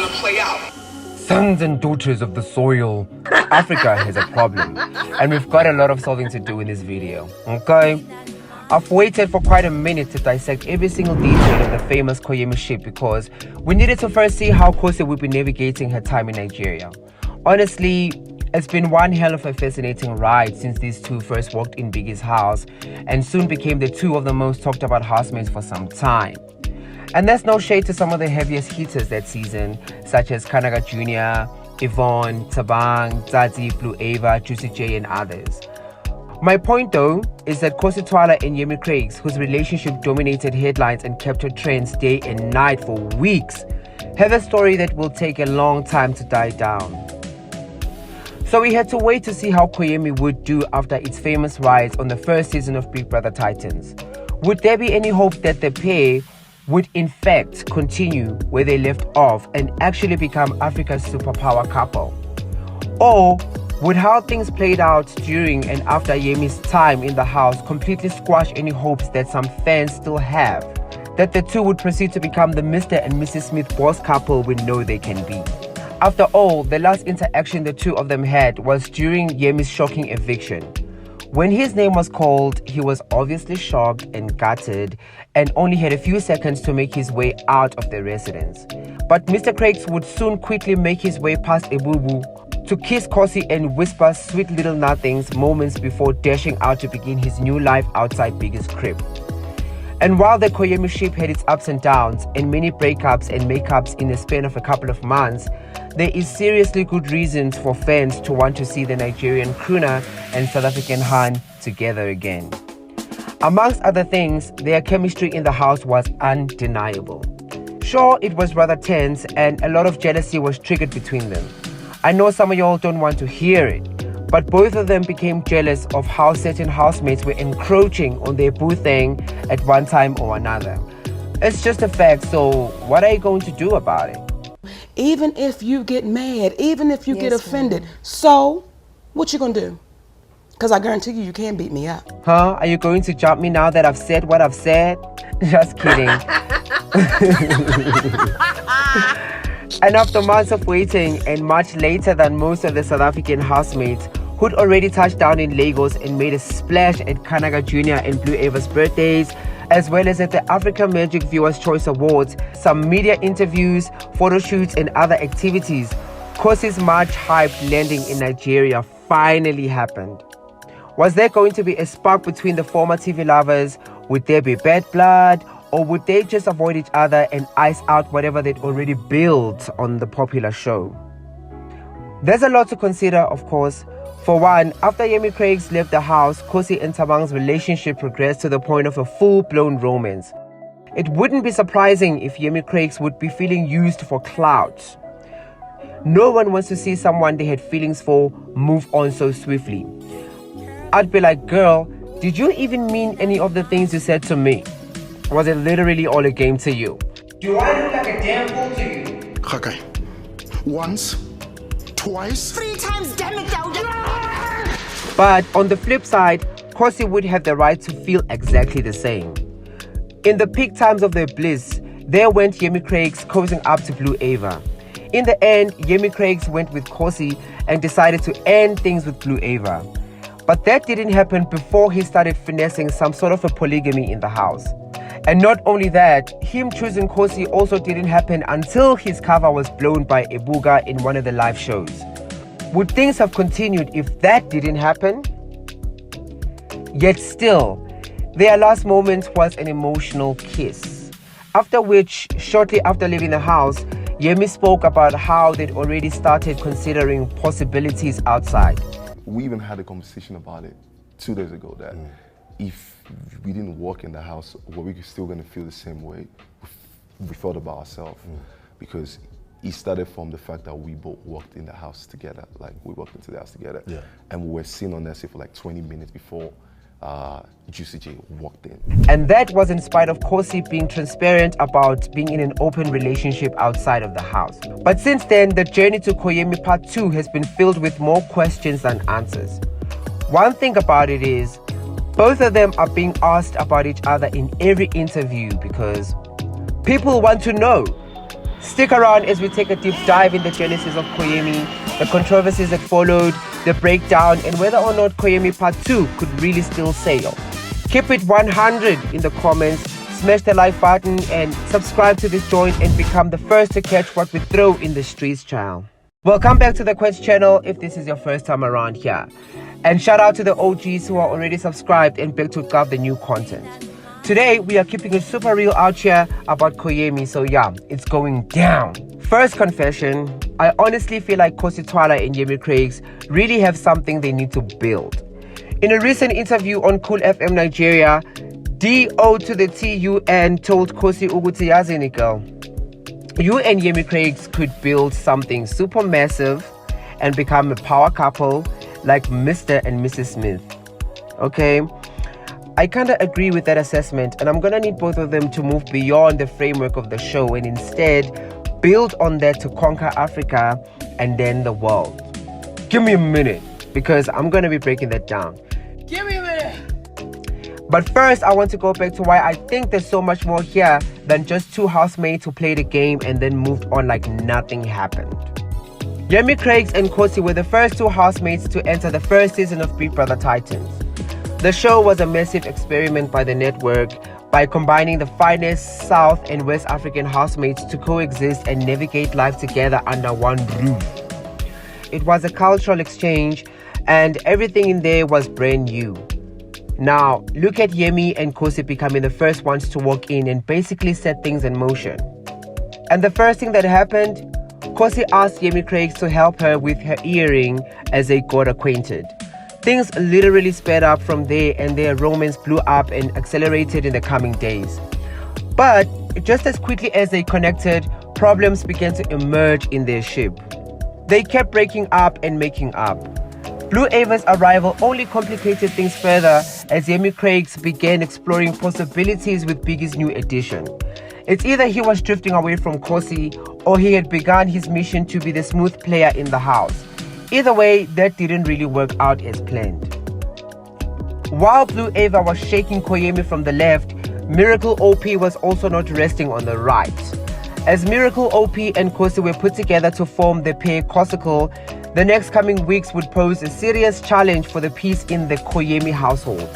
gonna play out. Sons and daughters of the soil, Africa has a problem, and we've got a lot of solving to do in this video, okay? I've waited for quite a minute to dissect every single detail of the famous Yemi ship because we needed to first see how Khosi would be navigating her time in Nigeria. Honestly, it's been one hell of a fascinating ride since these two first walked in Biggie's house and soon became the two of the most talked about housemates for some time. And there's no shade to some of the heaviest hitters that season, such as Kanaga Jr., Yvonne, Tabang, Zazi, Blue Ava, Juicy J, and others. My point though is that Khosi, Twala and Yemi Cregx, whose relationship dominated headlines and captured trends day and night for weeks, have a story that will take a long time to die down. So we had to wait to see how Yemi would do after its famous rise on the first season of Big Brother Titans. Would there be any hope that the pair would in fact continue where they left off and actually become Africa's superpower couple? Or would how things played out during and after Yemi's time in the house completely squash any hopes that some fans still have that the two would proceed to become the Mr. and Mrs. Smith boss couple we know they can be? After all, the last interaction the two of them had was during Yemi's shocking eviction. When his name was called, he was obviously shocked and gutted and only had a few seconds to make his way out of the residence. But Mr. Cregx would soon quickly make his way past Ebubu to kiss Khosi and whisper sweet little nothings moments before dashing out to begin his new life outside Biggie's crib. And while the Yemi ship had its ups and downs and many breakups and makeups in the span of a couple of months, there is seriously good reasons for fans to want to see the Nigerian crooner and South African Han together again. Amongst other things, their chemistry in the house was undeniable. Sure, it was rather tense and a lot of jealousy was triggered between them. I know some of y'all don't want to hear it, but both of them became jealous of how certain housemates were encroaching on their boo thing at one time or another. It's just a fact, so what are you going to do about it? Even if you get mad, even if you get offended, so what you gonna do? Because I guarantee you, you can't beat me up. Huh? Are you going to jump me now that I've said what I've said? Just kidding. And after months of waiting and much later than most of the South African housemates who'd already touched down in Lagos and made a splash at Kanaga Jr. and Blue Ava's birthdays, as well as at the Africa Magic Viewers' Choice Awards, some media interviews, photo shoots and other activities, Khosi's much-hyped landing in Nigeria finally happened. Was there going to be a spark between the former TV lovers? Would there be bad blood? Or would they just avoid each other and ice out whatever they'd already built on the popular show? There's a lot to consider, of course. For one, after Yemi Cregx left the house, Khosi and Tabang's relationship progressed to the point of a full-blown romance. It wouldn't be surprising if Yemi Cregx would be feeling used for clout. No one wants to see someone they had feelings for move on so swiftly. I'd be like, girl, did you even mean any of the things you said to me? Was it literally all a game to you? Do I look like a damn fool to you? Okay. Once, twice, 3 times, damn it, But on the flip side, Khosi would have the right to feel exactly the same. In the peak times of their bliss, there went Yemi Cregx cozying up to Blue Ava. In the end, Yemi Cregx went with Khosi and decided to end things with Blue Ava. But that didn't happen before he started finessing some sort of a polygamy in the house. And not only that, him choosing Khosi also didn't happen until his cover was blown by Ebuga in one of the live shows. Would things have continued if that didn't happen? Yet still, their last moment was an emotional kiss. After which, shortly after leaving the house, Yemi spoke about how they'd already started considering possibilities outside. We even had a conversation about it 2 days ago that if we didn't walk in the house, were we still going to feel the same way we felt about ourselves? Because it started from the fact that we both walked in the house together, like we walked into the house together, and we were seen on that set for like 20 minutes before Juicy J walked in. And that was in spite of Khosi being transparent about being in an open relationship outside of the house. But since then, the journey to Yemi Part 2 has been filled with more questions than answers. One thing about it is, both of them are being asked about each other in every interview because people want to know. Stick around as we take a deep dive in the genesis of Koyemi, the controversies that followed, the breakdown, and whether or not Koyemi Part 2 could really still sail. Keep it 100 in the comments, smash the like button, and subscribe to this joint and become the first to catch what we throw in the streets, child. Welcome back to the QUENCH channel if this is your first time around here. And shout out to the OGs who are already subscribed and back to grab the new content. Today, we are keeping it super real out here about Koyemi, so yeah, it's going down. First confession, I honestly feel like Khosi, Twala and Yemi Cregx really have something they need to build. In a recent interview on Cool FM Nigeria, DO to the TUN told Khosi Uguti Yazini girl, you and Yemi Cregx could build something super massive and become a power couple like Mr. and Mrs. Smith. Okay? I kind of agree with that assessment, and I'm going to need both of them to move beyond the framework of the show and instead build on that to conquer Africa and then the world. Give me a minute, because I'm going to be breaking that down. Give me a minute! But first, I want to go back to why I think there's so much more here than just two housemates who played a game and then moved on like nothing happened. Yemi Cregx and Khosi were the first two housemates to enter the first season of Big Brother Titans. The show was a massive experiment by the network by combining the finest South and West African housemates to coexist and navigate life together under one roof. It was a cultural exchange and everything in there was brand new. Now, look at Yemi and Khosi becoming the first ones to walk in and basically set things in motion. And the first thing that happened, Khosi asked Yemi Cregx to help her with her earring as they got acquainted. Things literally sped up from there and their romance blew up and accelerated in the coming days. But just as quickly as they connected, problems began to emerge in their ship. They kept breaking up and making up. Blue Ava's arrival only complicated things further as Yemi Cregx began exploring possibilities with Biggie's new addition. It's either he was drifting away from Khosi or he had begun his mission to be the smooth player in the house. Either way, that didn't really work out as planned. While Blue Ava was shaking Koyemi from the left, Miracle OP was also not resting on the right. As Miracle OP and Khosi were put together to form the pair Khosicle, the next coming weeks would pose a serious challenge for the peace in the Koyemi household.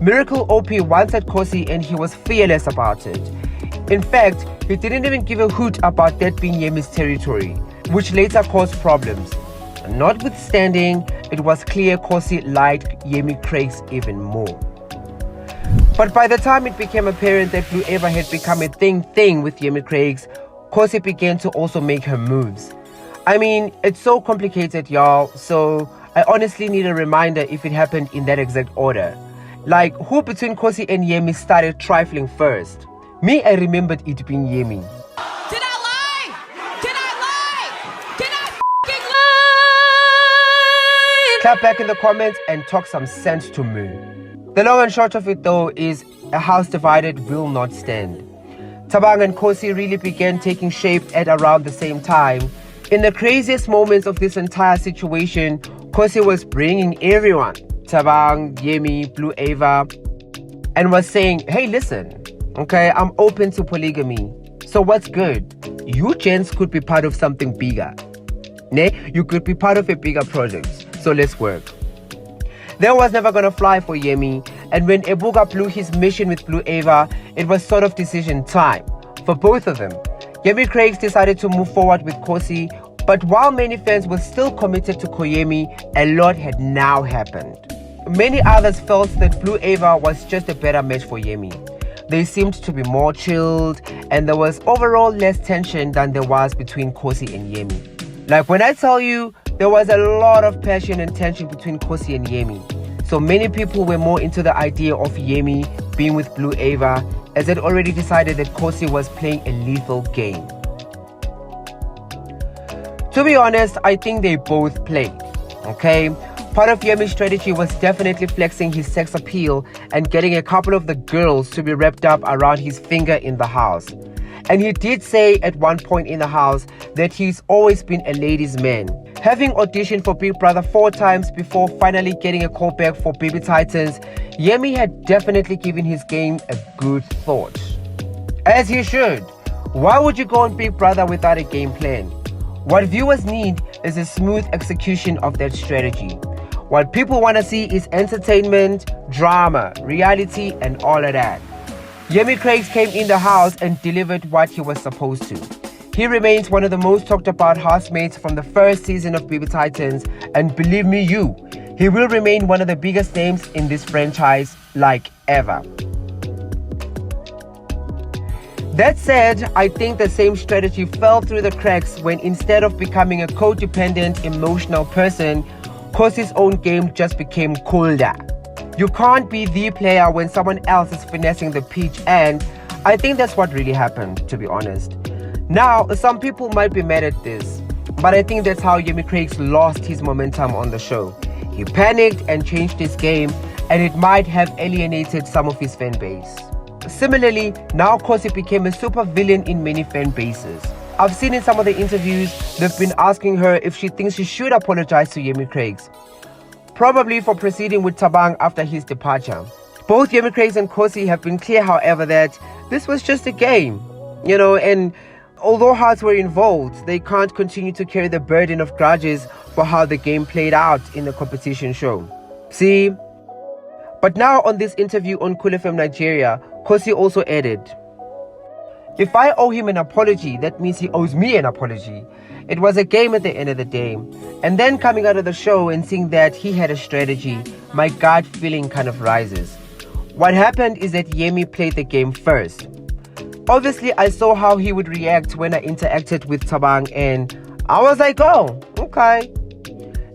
Miracle OP wanted Khosi and he was fearless about it. In fact, he didn't even give a hoot about that being Yemi's territory, which later caused problems. Notwithstanding, it was clear Khosi liked Yemi Cregx even more. But by the time it became apparent that Blue Ava had become a thing with Yemi Cregx, Khosi began to also make her moves. I mean, it's so complicated, y'all, so I honestly need a reminder if it happened in that exact order. Like, who between Khosi and Yemi started trifling first? Me, I remembered it being Yemi. Clap back in the comments and talk some sense to me. The long and short of it though is a house divided will not stand. Thabang and Khosi really began taking shape at around the same time. In the craziest moments of this entire situation, Khosi was bringing everyone, Thabang, Yemi, Blue Ava, and was saying, hey listen, okay, I'm open to polygamy. So what's good? You gents could be part of something bigger. Ne? You could be part of a bigger project. So let's work. That was never gonna fly for Yemi, and when Ebuka blew his mission with Blue Ava, it was sort of decision time for both of them. Yemi Cregx decided to move forward with Khosi, but while many fans were still committed to Koyemi, a lot had now happened. Many others felt that Blue Ava was just a better match for Yemi. They seemed to be more chilled, and there was overall less tension than there was between Khosi and Yemi. Like when I tell you, there was a lot of passion and tension between Khosi and Yemi. So many people were more into the idea of Yemi being with Blue Ava, as they'd already decided that Khosi was playing a lethal game. To be honest, I think they both played, okay? Part of Yemi's strategy was definitely flexing his sex appeal and getting a couple of the girls to be wrapped up around his finger in the house. And he did say at one point in the house that he's always been a ladies' man. Having auditioned for Big Brother 4 times before finally getting a call back for Baby Titans, Yemi had definitely given his game a good thought. As he should. Why would you go on Big Brother without a game plan? What viewers need is a smooth execution of that strategy. What people want to see is entertainment, drama, reality, and all of that. Yemi Cregx came in the house and delivered what he was supposed to. He remains one of the most talked about housemates from the first season of Baby Titans, and believe me you, he will remain one of the biggest names in this franchise like ever. That said, I think the same strategy fell through the cracks when instead of becoming a codependent, emotional person, Khosi's own game just became colder. You can't be the player when someone else is finessing the pitch, and I think that's what really happened, to be honest. Now, some people might be mad at this, but I think that's how Yemi Cregx lost his momentum on the show. He panicked and changed his game, and it might have alienated some of his fan base. Similarly, now Khosi became a super villain in many fan bases. I've seen in some of the interviews, they've been asking her if she thinks she should apologize to Yemi Cregx, probably for proceeding with Thabang after his departure. Both Yemi Cregx and Khosi have been clear, however, that this was just a game, and although hearts were involved, they can't continue to carry the burden of grudges for how the game played out in the competition show. See? But now on this interview on Cool FM Nigeria, Khosi also added, "If I owe him an apology, that means he owes me an apology. It was a game at the end of the day." And then coming out of the show and seeing that he had a strategy, my gut feeling kind of rises. What happened is that Yemi played the game first. Obviously, I saw how he would react when I interacted with Thabang, and I was like, oh, okay.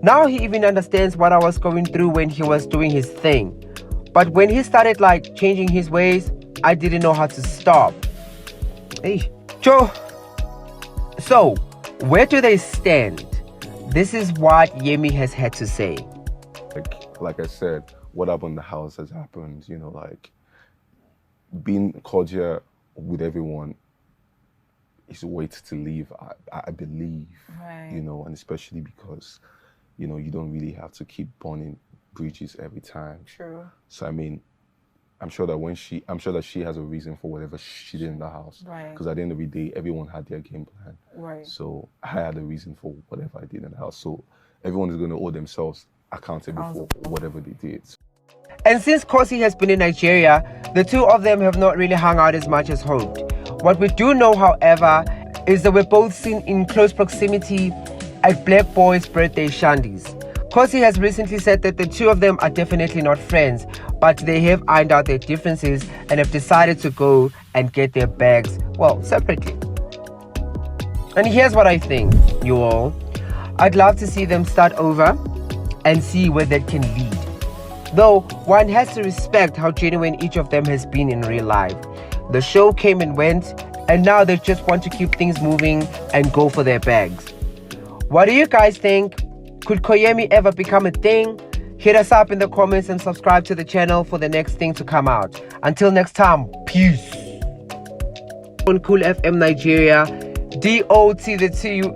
Now he even understands what I was going through when he was doing his thing. But when he started changing his ways, I didn't know how to stop. Hey, Joe. So, where do they stand? This is what Yemi has had to say. Like I said, what happened in the house has happened. Being cordial with everyone is a way to live, I believe. Right. And especially because, you don't really have to keep burning bridges every time. True. So I'm sure that she has a reason for whatever she did in the house. Right. Because at the end of the day, everyone had their game plan. Right. So I had a reason for whatever I did in the house. So everyone is going to owe themselves accountable for whatever they did. And since Khosi has been in Nigeria, the two of them have not really hung out as much as hoped. What we do know, however, is that we're both seen in close proximity at Black Boy's birthday shandies. Khosi has recently said that the two of them are definitely not friends, but they have ironed out their differences and have decided to go and get their bags, separately. And here's what I think, you all. I'd love to see them start over and see where that can lead. Though, one has to respect how genuine each of them has been in real life. The show came and went, and now they just want to keep things moving and go for their bags. What do you guys think? Could Koyemi ever become a thing? Hit us up in the comments and subscribe to the channel for the next thing to come out. Until next time, peace. On Cool FM Nigeria, DOT the 2